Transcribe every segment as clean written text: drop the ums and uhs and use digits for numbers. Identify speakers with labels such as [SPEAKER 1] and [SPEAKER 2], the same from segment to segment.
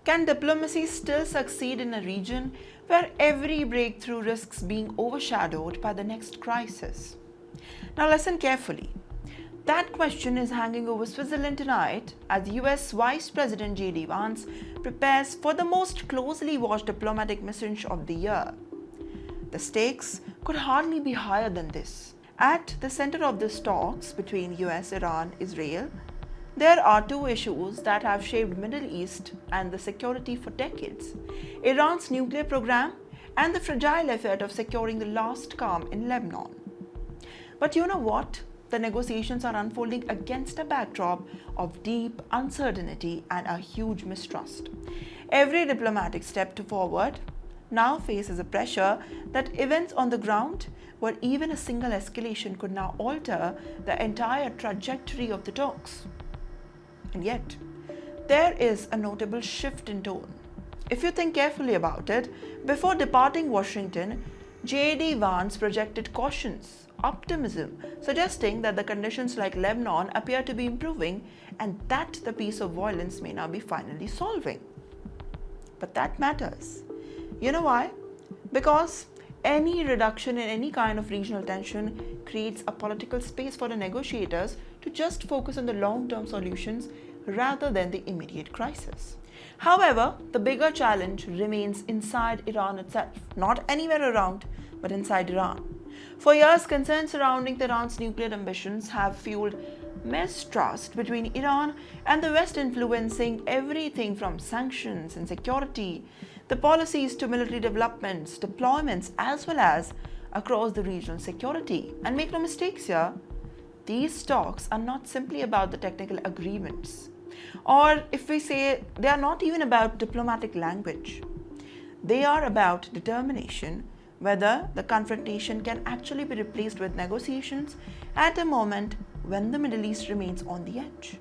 [SPEAKER 1] Can diplomacy still succeed in a region where every breakthrough risks being overshadowed by the next crisis? Now, listen carefully. That question is hanging over Switzerland tonight as US Vice President JD Vance prepares for the most closely watched diplomatic mission of the year. The stakes could hardly be higher than this. At the center of the talks between US, Iran, Israel, there are two issues that have shaped Middle East and the security for decades: Iran's nuclear program and the fragile effort of securing the last calm in Lebanon. But you know what? The negotiations are unfolding against a backdrop of deep uncertainty and a huge mistrust. Every diplomatic step forward now faces a pressure that events on the ground, where even a single escalation could now alter the entire trajectory of the talks. And yet, there is a notable shift in tone. If you think carefully about it, before departing Washington, JD Vance projected cautions, optimism, suggesting that the conditions like Lebanon appear to be improving and that the peace of violence may now be finally solving. But that matters. You know why? Because any reduction in any kind of regional tension creates a political space for the negotiators to just focus on the long-term solutions rather than the immediate crisis. However, the bigger challenge remains inside Iran itself, not anywhere around, but inside Iran. For years, concerns surrounding Iran's nuclear ambitions have fueled mistrust between Iran and the West, influencing everything from sanctions and security, the policies to military developments, deployments, as well as across the regional security. And make no mistakes here, these talks are not simply about the technical agreements, or if we say they are not even about diplomatic language. They are about determination, whether the confrontation can actually be replaced with negotiations at a moment when the Middle East remains on the edge.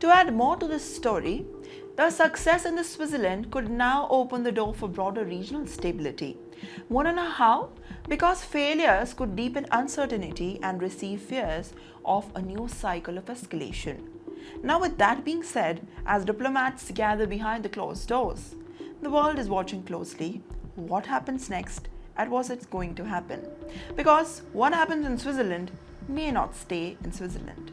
[SPEAKER 1] To add more to this story, the success in the Switzerland could now open the door for broader regional stability. Want to know how? Because failures could deepen uncertainty and receive fears of a new cycle of escalation. Now, with that being said, as diplomats gather behind the closed doors, the world is watching closely what happens next and what's going to happen. Because what happens in Switzerland may not stay in Switzerland.